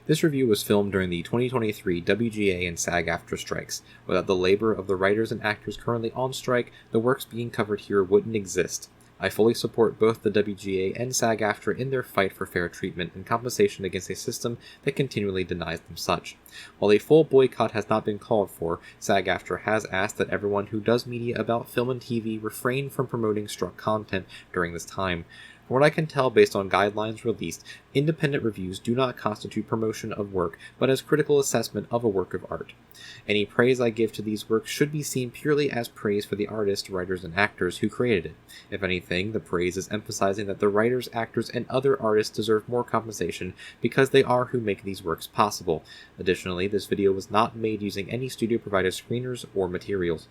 This review was filmed during the 2023 WGA and SAG-AFTRA strikes. Without the labor of the writers and actors currently on strike, the works being covered here wouldn't exist. I fully support both the WGA and SAG-AFTRA in their fight for fair treatment and compensation against a system that continually denies them such. While a full boycott has not been called for, SAG-AFTRA has asked that everyone who does media about film and TV refrain from promoting struck content during this time. From what I can tell based on guidelines released, independent reviews do not constitute promotion of work, but as critical assessment of a work of art. Any praise I give to these works should be seen purely as praise for the artists, writers, and actors who created it. If anything, the praise is emphasizing that the writers, actors, and other artists deserve more compensation because they are who make these works possible. Additionally, this video was not made using any studio-provided screeners or materials.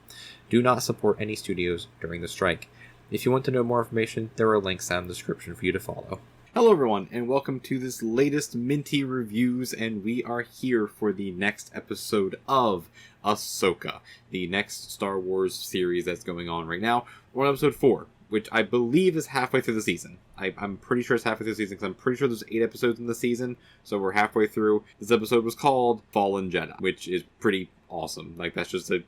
Do not support any studios during the strike. If you want to know more information, there are links down in the description for you to follow. Hello everyone, and welcome to this latest Minty Reviews, and we are here for the next episode of Ahsoka, the next Star Wars series that's going on right now. We're on episode 4, which I believe is halfway through the season. I'm pretty sure it's halfway through the season, because I'm pretty sure there's 8 episodes in the season, so we're halfway through. This episode was called Fallen Jedi, which is pretty awesome. Like, that's just an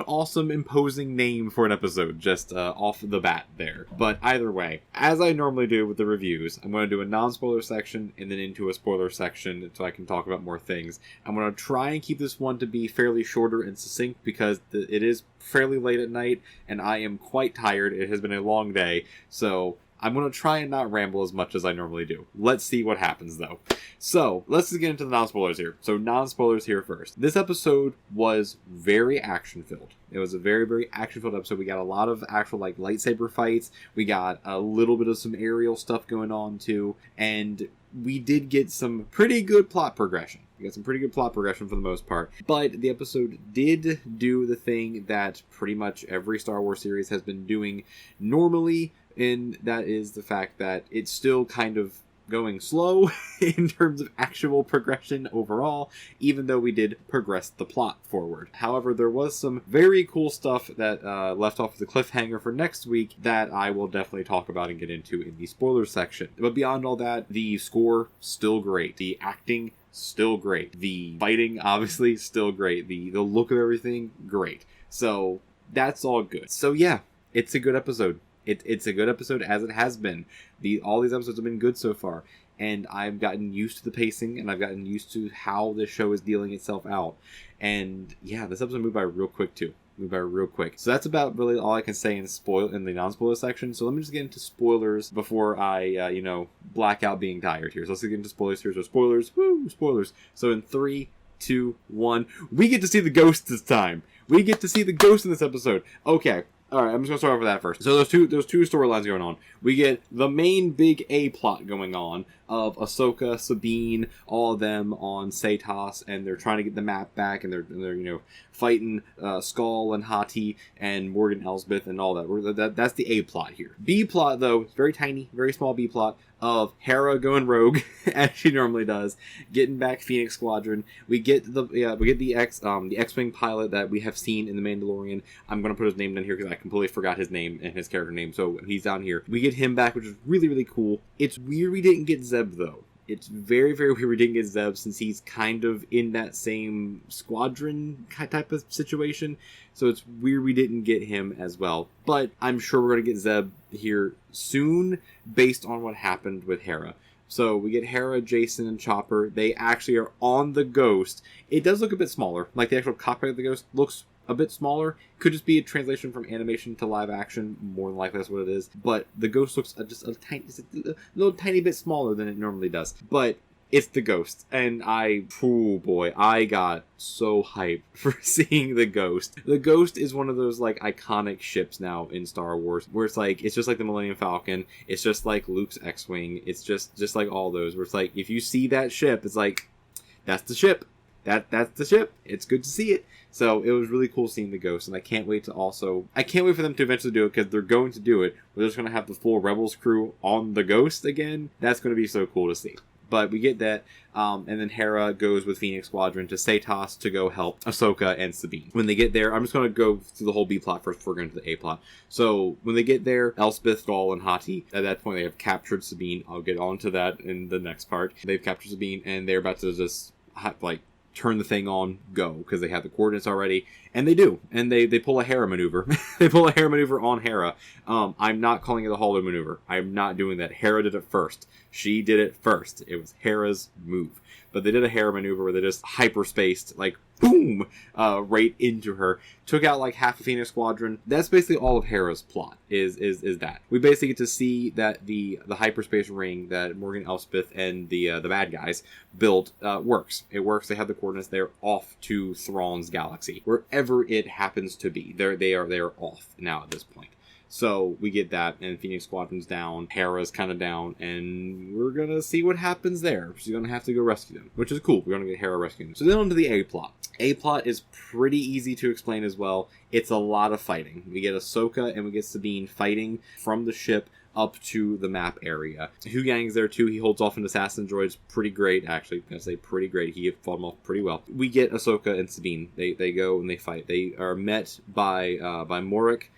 awesome, imposing name for an episode, just off the bat there. But either way, as I normally do with the reviews, I'm going to do a non-spoiler section and then into a spoiler section so I can talk about more things. I'm going to try and keep this one to be fairly shorter and succinct because it is fairly late at night and I am quite tired. It has been a long day, so I'm going to try and not ramble as much as I normally do. Let's see what happens, though. So, let's just get into the non-spoilers here. So, non-spoilers here first. This episode was very action-filled. It was a very, very action-filled episode. We got a lot of actual, lightsaber fights. We got a little bit of some aerial stuff going on, too. And we did get some pretty good plot progression. We got some pretty good plot progression for the most part. But the episode did do the thing that pretty much every Star Wars series has been doing normally, and that is the fact that it's still kind of going slow in terms of actual progression overall, even though we did progress the plot forward. However, there was some very cool stuff that left off the cliffhanger for next week that I will definitely talk about and get into in the spoiler section. But beyond all that, the score, still great. The acting, still great. The fighting, obviously, still great. The look of everything, great. So, that's all good. So yeah, it's a good episode. It's a good episode as it has been. All these episodes have been good so far. And I've gotten used to the pacing, and I've gotten used to how this show is dealing itself out. And yeah, this episode moved by real quick too. So that's about really all I can say in the non-spoiler section. So let me just get into spoilers before I, black out being tired here. So let's get into spoilers here. So spoilers, spoilers. So in 3, 2, 1, we get to see the ghost this time. We get to see the ghost in this episode. Okay. Alright, I'm just going to start off with that first. So there's two storylines going on. We get the main big A plot going on of Ahsoka, Sabine, all of them on Satos, and they're trying to get the map back, and they're fighting Skull and Hati and Morgan Elsbeth and all that. That's the A plot here. B plot, though, is very tiny, very small B plot of Hera going rogue as she normally does, getting back Phoenix Squadron. We get the X-wing pilot that we have seen in the Mandalorian. I'm gonna put his name down here because I completely forgot his name and his character name, so he's down here. We get him back, which is really, really cool. It's weird we didn't get Zeb though. It's very, very weird we didn't get Zeb since he's kind of in that same squadron type of situation. So it's weird we didn't get him as well. But I'm sure we're going to get Zeb here soon based on what happened with Hera. So we get Hera, Jason, and Chopper. They actually are on the Ghost. It does look a bit smaller. Like the actual cockpit of the Ghost looks a bit smaller. Could just be a translation from animation to live action. More than likely that's what it is. But the Ghost looks just a little tiny bit smaller than it normally does. But it's the Ghost. And I got so hyped for seeing the Ghost. The Ghost is one of those iconic ships now in Star Wars where it's just like the Millennium Falcon. It's just like Luke's X-Wing. It's just like all those where it's like if you see that ship, it's like that's the ship. That's the ship. It's good to see it. So it was really cool seeing the Ghost, and I can't wait for them to eventually do it because they're going to do it. We're just going to have the full Rebels crew on the Ghost again. That's going to be so cool to see. But we get that, and then Hera goes with Phoenix Squadron to Satos to go help Ahsoka and Sabine. When they get there, I'm just going to go through the whole B plot first before going to the A plot. So when they get there, Elspeth, Gaul, and Hati, at that point they have captured Sabine. I'll get on to that in the next part. They've captured Sabine, and they're about to just, turn the thing on, go, because they have the coordinates already, and they do, and they pull a Hera maneuver. They pull a Hera maneuver on Hera. I'm not calling it a holo maneuver. I'm not doing that. Hera did it first. She did it first. It was Hera's move. But they did a Hera maneuver where they just hyperspaced, boom, right into her. Took out half the Phoenix Squadron. That's basically all of Hera's plot, is that. We basically get to see that the hyperspace ring that Morgan Elspeth and the bad guys built works. It works. They have the coordinates. They're off to Thrawn's galaxy. Wherever it happens to be. They are off now at this point. So we get that, and Phoenix Squadron's down, Hera's kind of down, and we're going to see what happens there. She's going to have to go rescue them, which is cool. We're going to get Hera rescuing them. So then on to the A-plot. A-plot is pretty easy to explain as well. It's a lot of fighting. We get Ahsoka and we get Sabine fighting from the ship up to the map area. Huyang's there too. He holds off an assassin droids pretty great, actually. I say pretty great. He fought them off pretty well. We get Ahsoka and Sabine. They go and they fight. They are met by Myrick,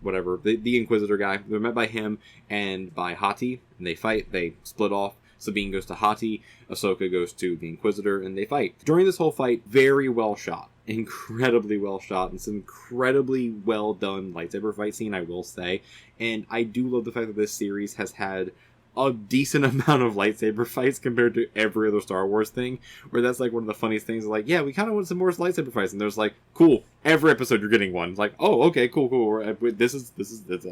whatever, the Inquisitor guy. They're met by him and by Hati, and they fight. They split off. Sabine goes to Hati, Ahsoka goes to the Inquisitor, and they fight. During this whole fight, very well shot. Incredibly well shot, and some incredibly well done lightsaber fight scene, I will say. And I do love the fact that this series has had a decent amount of lightsaber fights compared to every other Star Wars thing, where that's one of the funniest things. Yeah, we kind of want some more lightsaber fights, and there's cool, every episode you're getting one. It's oh, okay, cool. This is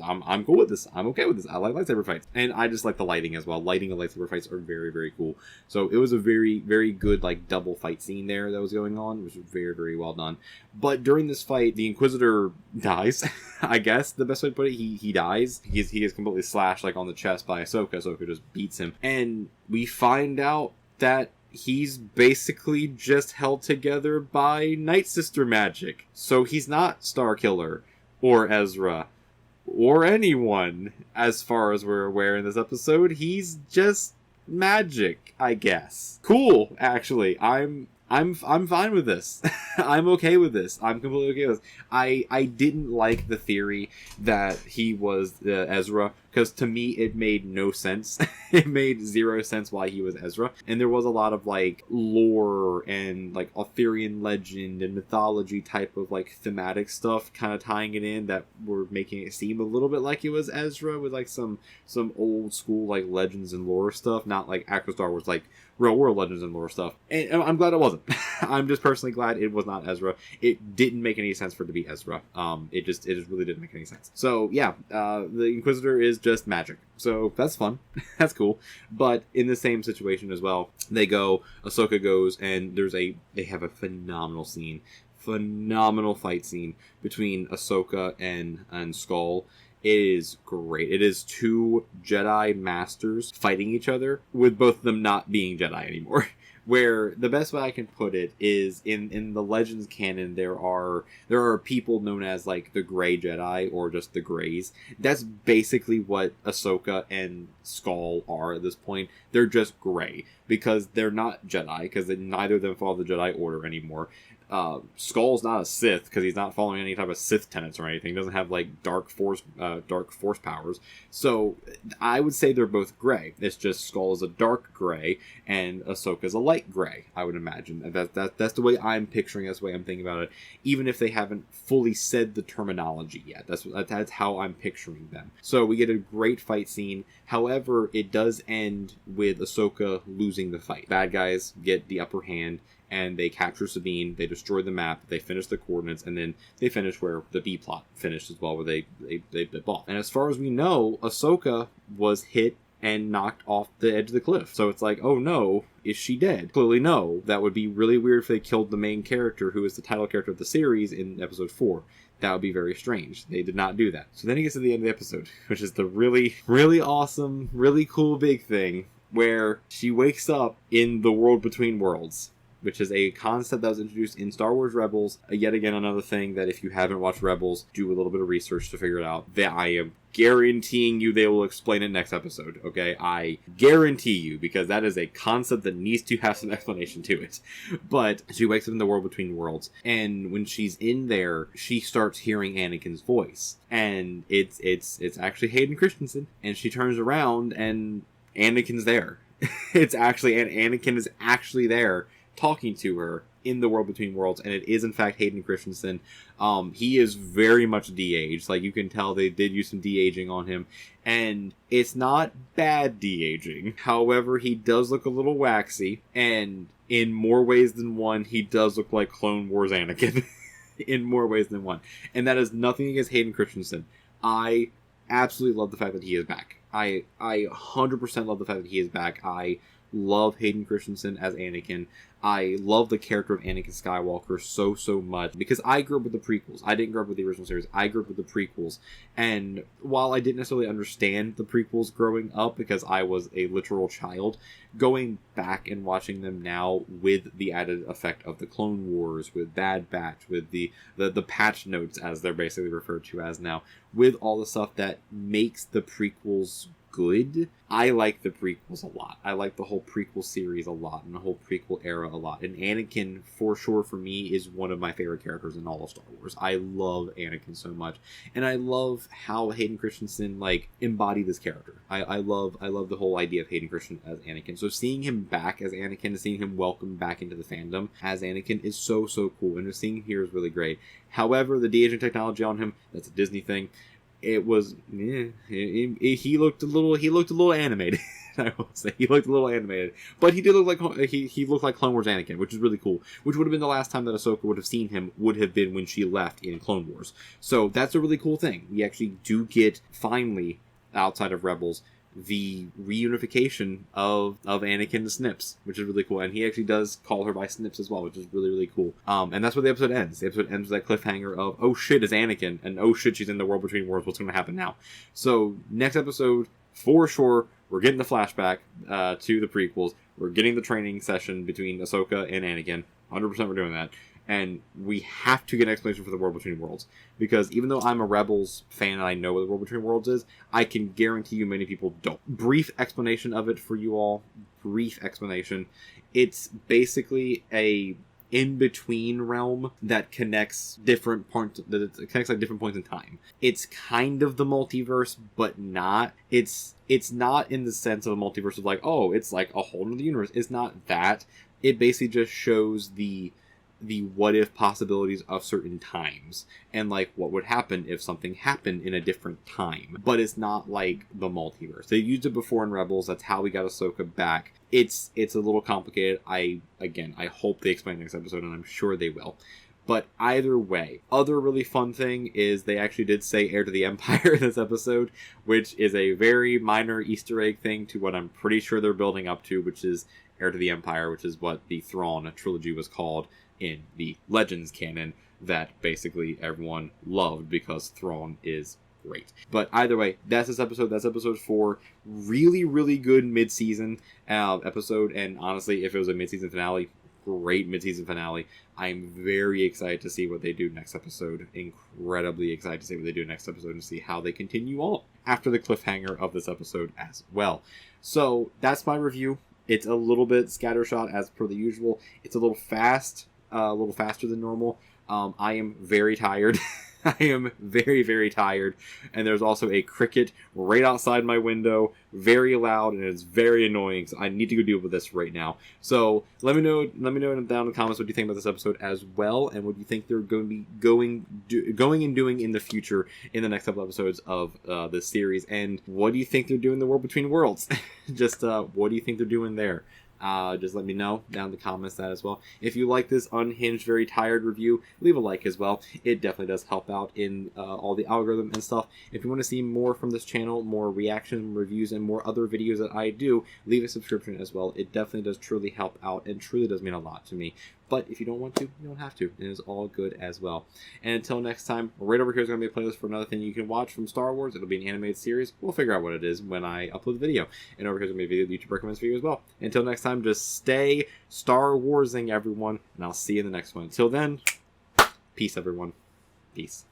I'm cool with this. I'm okay with this. I like lightsaber fights, and I just like the lighting as well. Lighting of lightsaber fights are very, very cool. So it was a very, very good double fight scene there that was going on, which was very, very well done. But during this fight, the Inquisitor dies. I guess the best way to put it, he dies. He is completely slashed on the chest by Ahsoka. Ahsoka just beats him, and we find out that he's basically just held together by Night Sister magic. So he's not Starkiller or Ezra or anyone, as far as we're aware in this episode. He's just magic, I guess. Cool, actually. I'm fine with this. I'm okay with this. I'm completely okay with this. I didn't like the theory that he was Ezra, because to me it made no sense. It made zero sense why he was Ezra. And there was a lot of lore and Arthurian legend and mythology type of thematic stuff kind of tying it in that were making it seem a little bit like it was Ezra, with some old school legends and lore stuff, not actual Star Wars real world legends and lore stuff. And I'm glad it wasn't. I'm just personally glad it was not Ezra. It didn't make any sense for it to be Ezra. It just really didn't make any sense. So yeah, the Inquisitor is just magic. So that's fun. That's cool. But in the same situation as well, Ahsoka goes, and they have a phenomenal scene. Phenomenal fight scene between Ahsoka and Skull. It is great. It is two Jedi masters fighting each other, with both of them not being Jedi anymore. Where the best way I can put it is in the Legends canon, there are people known as the Grey Jedi, or just the Greys. That's basically what Ahsoka and Skull are at this point. They're just gray because they're not Jedi, because neither of them follow the Jedi Order anymore. Skull's not a Sith because he's not following any type of Sith tenets or anything. He doesn't have dark force powers. So I would say they're both gray. It's just Skull is a dark gray and Ahsoka's a light gray, I would imagine. That's the way I'm picturing it. That's the way I'm thinking about it. Even if they haven't fully said the terminology yet, that's how I'm picturing them. So we get a great fight scene. However, it does end with Ahsoka losing the fight. Bad guys get the upper hand, and they capture Sabine, they destroy the map, they finish the coordinates, and then they finish where the B-plot finished as well, where they bit off. And as far as we know, Ahsoka was hit and knocked off the edge of the cliff. So it's oh no, is she dead? Clearly no. That would be really weird if they killed the main character, who is the title character of the series, in episode 4. That would be very strange. They did not do that. So then it gets to the end of the episode, which is the really, really awesome, really cool big thing, where she wakes up in the world between worlds. which is a concept that was introduced in Star Wars Rebels. Yet again, another thing that if you haven't watched Rebels, do a little bit of research to figure it out. That I am guaranteeing you they will explain it next episode, okay? I guarantee you, because that is a concept that needs to have some explanation to it. But she wakes up in the world between worlds, and when she's in there, she starts hearing Anakin's voice. And it's actually Hayden Christensen, and she turns around and Anakin's there. Anakin is actually there talking to her in the world between worlds, and it is in fact Hayden Christensen. He is very much de-aged. Like, you can tell they did use some de-aging on him, and it's not bad de-aging. However, he does look a little waxy, and in more ways than one, he does look like Clone Wars Anakin. In more ways than one. And that is nothing against Hayden Christensen. I absolutely love the fact that he is back. I 100% love the fact that he is back. I love Hayden Christensen as Anakin. I love the character of Anakin Skywalker so much, because I grew up with the prequels. I didn't grow up with the original series. I grew up with the prequels. And while I didn't necessarily understand the prequels growing up, because I was a literal child, going back and watching them now with the added effect of the Clone Wars, with Bad Batch, with the patch notes, as they're basically referred to as now, with all the stuff that makes the prequels good. I like the prequels a lot. I like the whole prequel series a lot, and the whole prequel era a lot. And Anakin, for sure, for me, is one of my favorite characters in all of Star Wars. I love Anakin so much, and I love how Hayden Christensen embodied this character. I love the whole idea of Hayden Christensen as Anakin. So seeing him back as Anakin, and seeing him welcome back into the fandom as Anakin is so cool, and just seeing him here is really great. However, the de-aging technology on him, that's a Disney thing. It was, he looked a little animated. I will say he looked a little animated, but he did look like he looked like Clone Wars Anakin, which is really cool. Which would have been the last time that Ahsoka would have seen him, would have been when she left in Clone Wars. So that's a really cool thing. We actually do get, finally, outside of Rebels, the reunification of Anakin to Snips, which is really cool. And he actually does call her by Snips as well, which is really cool. And that's where the episode ends. The episode ends with that cliffhanger of, oh shit, it's Anakin, and oh shit, she's in the world between worlds. What's going to happen now? So next episode, for sure, we're getting the flashback to the prequels. We're getting the training session between Ahsoka and Anakin. 100% we're doing that. And we have to get an explanation for the World Between Worlds. Because even though I'm a Rebels fan and I know what the World Between Worlds is, I can guarantee you many people don't. Brief explanation of it for you all. Brief explanation. It's basically a in-between realm that connects different points, different points in time. It's kind of the multiverse, but not. It's not in the sense of a multiverse of oh, it's like a whole other universe. It's not that. It basically just shows the what if possibilities of certain times, and what would happen if something happened in a different time. But it's not like the multiverse. They used it before in Rebels. That's how we got Ahsoka back. It's a little complicated. I hope they explain next episode, and I'm sure they will. But either way, other really fun thing is they actually did say Heir to the Empire in this episode, which is a very minor Easter egg thing to what I'm pretty sure they're building up to, which is Heir to the Empire, which is what the Thrawn trilogy was called in the Legends canon, that basically everyone loved because Thrawn is great. But either way, that's this episode. That's episode 4. Really good mid-season episode, and honestly, if it was a mid-season finale, great mid-season finale. I'm very excited to see what they do next episode. Incredibly excited to see what they do next episode and see how they continue on after the cliffhanger of this episode as well. So that's my review. It's a little bit scattershot as per the usual. It's a little fast. A little faster than normal. I am very tired. I am very tired, and there's also a cricket right outside my window, very loud, and it's very annoying, so I need to go deal with this right now. So let me know down in the comments what you think about this episode as well, and what you think they're going to be going and doing in the future in the next couple episodes of this series, and what do you think they're doing in the World Between Worlds? Just what do you think they're doing there? Just let me know down in the comments that as well. If you like this unhinged, very tired review, leave a like as well. It definitely does help out in all the algorithm and stuff. If you want to see more from this channel, more reaction reviews, and more other videos that I do, leave a subscription as well. It definitely does truly help out and truly does mean a lot to me. But if you don't want to, you don't have to. It is all good as well. And until next time, right over here is going to be a playlist for another thing you can watch from Star Wars. It'll be an animated series. We'll figure out what it is when I upload the video. And over here is going to be a video YouTube recommends for you as well. Until next time, just stay Star Warsing, everyone. And I'll see you in the next one. Until then, peace, everyone. Peace.